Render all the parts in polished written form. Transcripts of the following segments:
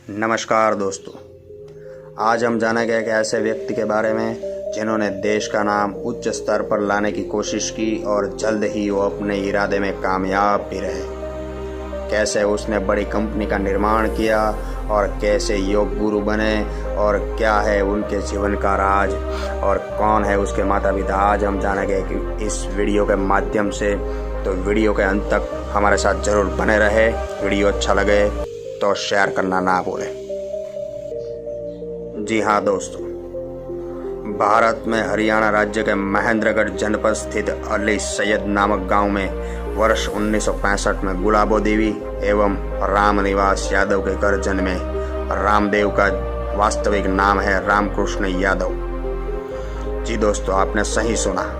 नमस्कार दोस्तों, आज हम जानेंगे एक ऐसे व्यक्ति के बारे में जिन्होंने देश का नाम उच्च स्तर पर लाने की कोशिश की और जल्द ही वो अपने इरादे में कामयाब भी रहे। कैसे उसने बड़ी कंपनी का निर्माण किया और कैसे योग गुरु बने और क्या है उनके जीवन का राज और कौन है उसके माता पिता, आज हम जानेंगे कि इस वीडियो के माध्यम से। तो वीडियो के अंत तक हमारे साथ जरूर बने रहे। वीडियो अच्छा लगे तो शेयर करना ना भूलें। जी हाँ दोस्तों, भारत में हरियाणा राज्य के महेंद्रगढ़ जनपद स्थित अली सैयद नामक गांव में वर्ष 1965 में गुलाबो देवी एवं रामनिवास यादव के घर जन्मे। रामदेव का वास्तविक नाम है रामकृष्ण यादव। जी दोस्तों, आपने सही सुना।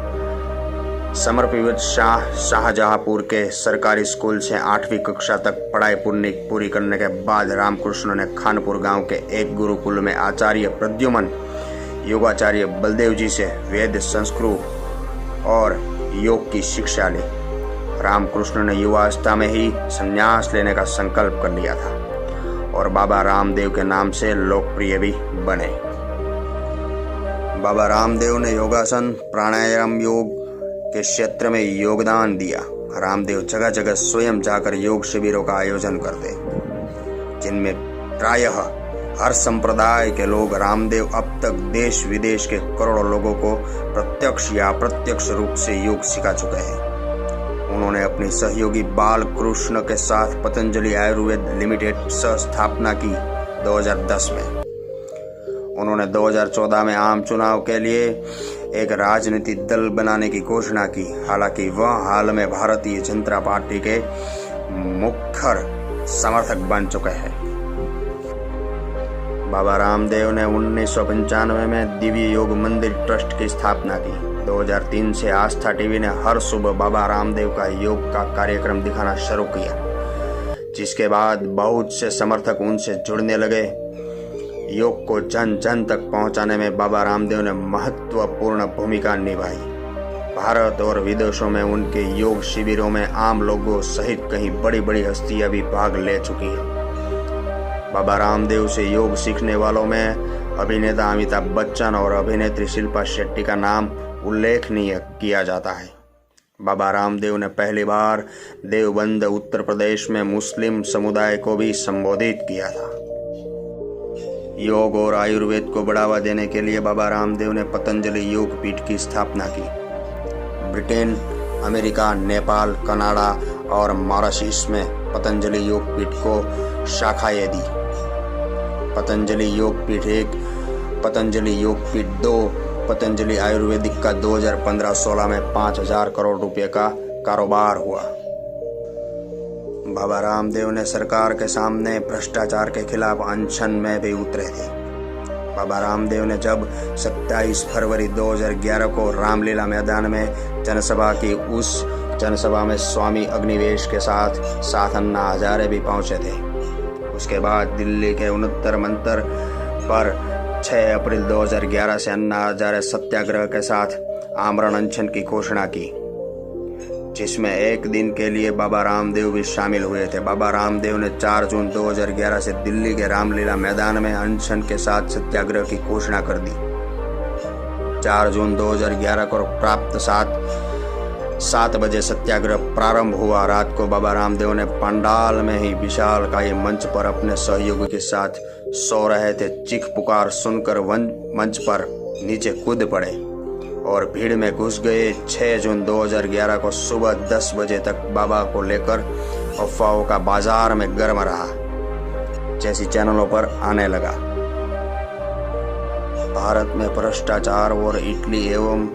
समरपीवत शाहजहांपुर के सरकारी स्कूल से 8वीं कक्षा तक पढ़ाई पूरी करने के बाद रामकृष्ण ने खानपुर गांव के एक गुरुकुल में आचार्य प्रद्युमन योगाचार्य बलदेव जी से वेद, संस्कृत और योग की शिक्षा ली। रामकृष्ण ने युवावस्था में ही संन्यास लेने का संकल्प कर लिया था और बाबा रामदेव के नाम से लोकप्रिय भी बने। बाबा रामदेव ने योगासन, प्राणायाम, योग के क्षेत्र में योगदान दिया। रामदेव जगह जगह स्वयं जाकर योग शिविरों का आयोजन करते, जिनमें प्रायः हर संप्रदाय के लोग। रामदेव अब तक देश विदेश के करोड़ों लोगों को प्रत्यक्ष या अप्रत्यक्ष रूप से योग सिखा चुके हैं। उन्होंने अपनी सहयोगी बाल कृष्ण के साथ पतंजलि आयुर्वेद लिमिटेड सह स्थापना की 2010 में। उन्होंने 2014 में आम चुनाव के लिए एक राजनीतिक दल बनाने की घोषणा की। हालांकि वह हाल में भारतीय जनता पार्टी के मुखर समर्थक बन चुके हैं। बाबा रामदेव ने 1995 में दिव्य योग मंदिर ट्रस्ट की स्थापना की। 2003 से आस्था टीवी ने हर सुबह बाबा रामदेव का योग का कार्यक्रम दिखाना शुरू किया, जिसके बाद बहुत से समर्थक उनसे जुड़ने लगे। योग को जन जन तक पहुंचाने में बाबा रामदेव ने महत्वपूर्ण भूमिका निभाई। भारत और विदेशों में उनके योग शिविरों में आम लोगों सहित कई बड़ी बड़ी हस्तियां भी भाग ले चुकी हैं। बाबा रामदेव से योग सीखने वालों में अभिनेता अमिताभ बच्चन और अभिनेत्री शिल्पा शेट्टी का नाम उल्लेखनीय किया जाता है। बाबा रामदेव ने पहली बार देवबंद उत्तर प्रदेश में मुस्लिम समुदाय को भी संबोधित किया था। योग और आयुर्वेद को बढ़ावा देने के लिए बाबा रामदेव ने पतंजलि योग पीठ की स्थापना की। ब्रिटेन, अमेरिका, नेपाल, कनाडा और मॉरिशस में पतंजलि योग पीठ को शाखाएं दी। पतंजलि योग पीठ 1, पतंजलि योग पीठ 2, पतंजलि आयुर्वेदिक का 2015-16 में 5,000 करोड़ रुपए का कारोबार हुआ। बाबा रामदेव ने सरकार के सामने भ्रष्टाचार के खिलाफ अनशन में भी उतरे थे। बाबा रामदेव ने जब 27 फरवरी 2011 को रामलीला मैदान में जनसभा की, उस जनसभा में स्वामी अग्निवेश के साथ अन्ना हजारे भी पहुंचे थे। उसके बाद दिल्ली के 69 मंतर पर 6 अप्रैल 2011 से अन्ना हजारे सत्याग्रह के साथ आमरण अनशन की घोषणा की, जिसमें एक दिन के लिए बाबा रामदेव भी शामिल हुए थे। बाबा रामदेव ने 4 जून 2011 से दिल्ली के रामलीला मैदान में अनशन के साथ सत्याग्रह की घोषणा कर दी। 4 जून 2011 को प्राप्त 7 बजे सत्याग्रह प्रारंभ हुआ। रात को बाबा रामदेव ने पंडाल में ही विशालकाय मंच पर अपने सहयोगी के साथ सो रहे थे। चीख पुकार सुनकर मंच पर नीचे कूद पड़े और भीड़ में घुस गए। 6 जून 2011 को सुबह 10 बजे तक बाबा को लेकर अफवाहों का बाजार में गर्म रहा, जैसी चैनलों पर आने लगा। भारत में भ्रष्टाचार और इटली एवं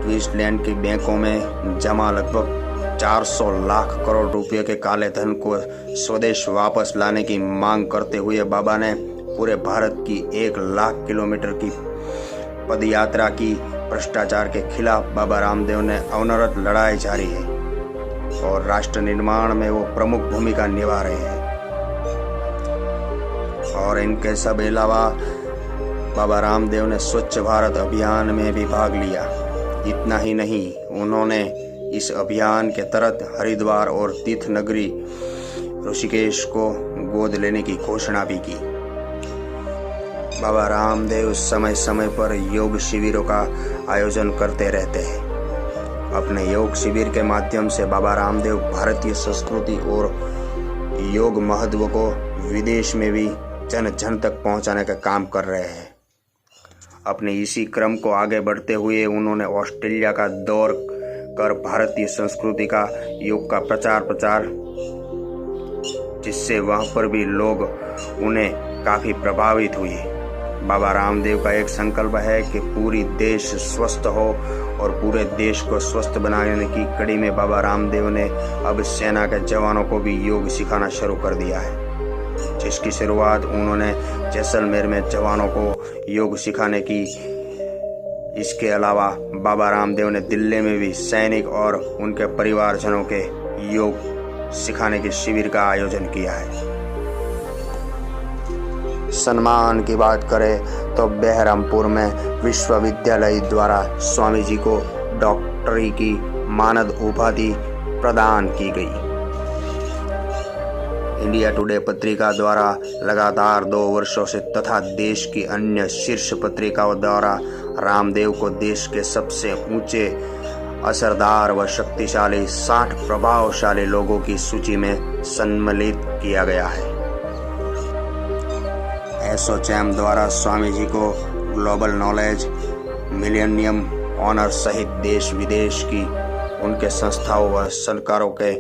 ट्विस्टलैंड की बैंकों में जमा लगभग 400 लाख करोड़ रुपए के काले धन को स्वदेश वापस लाने की मांग करते हुए बाबा ने पूरे भारत की 1 लाख किलोमीटर की पदयात्रा की। भ्रष्टाचार के खिलाफ बाबा रामदेव ने अनवरत लड़ाई जारी है और राष्ट्र निर्माण में वो प्रमुख भूमिका निभा रहे हैं। और इनके सब अलावा बाबा रामदेव ने स्वच्छ भारत अभियान में भी भाग लिया। इतना ही नहीं, उन्होंने इस अभियान के तहत हरिद्वार और तीर्थ नगरी ऋषिकेश को गोद लेने की घोषणा भी की। बाबा रामदेव समय समय पर योग शिविरों का आयोजन करते रहते हैं। अपने योग शिविर के माध्यम से बाबा रामदेव भारतीय संस्कृति और योग महत्व को विदेश में भी जन जन तक पहुंचाने का काम कर रहे हैं। अपने इसी क्रम को आगे बढ़ते हुए उन्होंने ऑस्ट्रेलिया का दौर कर भारतीय संस्कृति का योग का प्रचार जिससे वहां पर भी लोग उन्हें काफ़ी प्रभावित हुए। बाबा रामदेव का एक संकल्प है कि पूरी देश स्वस्थ हो और पूरे देश को स्वस्थ बनाने की कड़ी में बाबा रामदेव ने अब सेना के जवानों को भी योग सिखाना शुरू कर दिया है, जिसकी शुरुआत उन्होंने जैसलमेर में जवानों को योग सिखाने की। इसके अलावा बाबा रामदेव ने दिल्ली में भी सैनिक और उनके परिवारजनों के योग सिखाने के शिविर का आयोजन किया है। सम्मान की बात करें तो बहरमपुर में विश्वविद्यालय द्वारा स्वामी जी को डॉक्टरी की मानद उपाधि प्रदान की गई। इंडिया टुडे पत्रिका द्वारा लगातार 2 वर्षों से तथा देश की अन्य शीर्ष पत्रिकाओं द्वारा रामदेव को देश के सबसे ऊंचे, असरदार व शक्तिशाली 60 प्रभावशाली लोगों की सूची में सम्मिलित किया गया है। एसोचैम द्वारा स्वामी जी को ग्लोबल नॉलेज मिलेनियम ऑनर सहित देश विदेश की उनके संस्थाओं व सरकारों के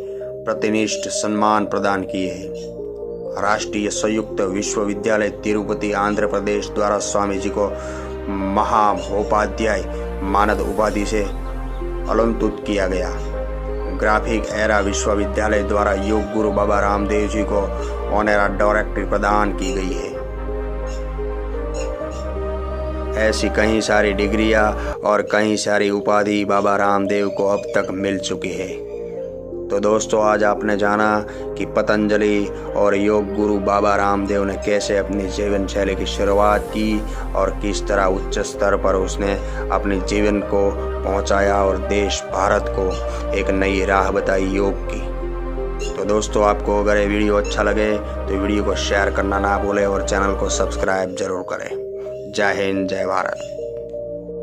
प्रतिनिष्ठ सम्मान प्रदान किए हैं। राष्ट्रीय संयुक्त विश्वविद्यालय तिरुपति आंध्र प्रदेश द्वारा स्वामी जी को महामहोपाध्याय मानद उपाधि से अलंकृत किया गया। ग्राफिक एरा विश्वविद्यालय द्वारा योग गुरु बाबा रामदेव जी को ऑनरा डायरेक्टरी प्रदान की गई है। ऐसी कई सारी डिग्रियां और कई सारी उपाधि बाबा रामदेव को अब तक मिल चुकी है। तो दोस्तों, आज आपने जाना कि पतंजलि और योग गुरु बाबा रामदेव ने कैसे अपनी जीवन शैली की शुरुआत की और किस तरह उच्च स्तर पर उसने अपने जीवन को पहुंचाया और देश भारत को एक नई राह बताई योग की। तो दोस्तों, आपको अगर ये वीडियो अच्छा लगे तो वीडियो को शेयर करना ना भूलें और चैनल को सब्सक्राइब जरूर करें। जय हिंद, जय भारत।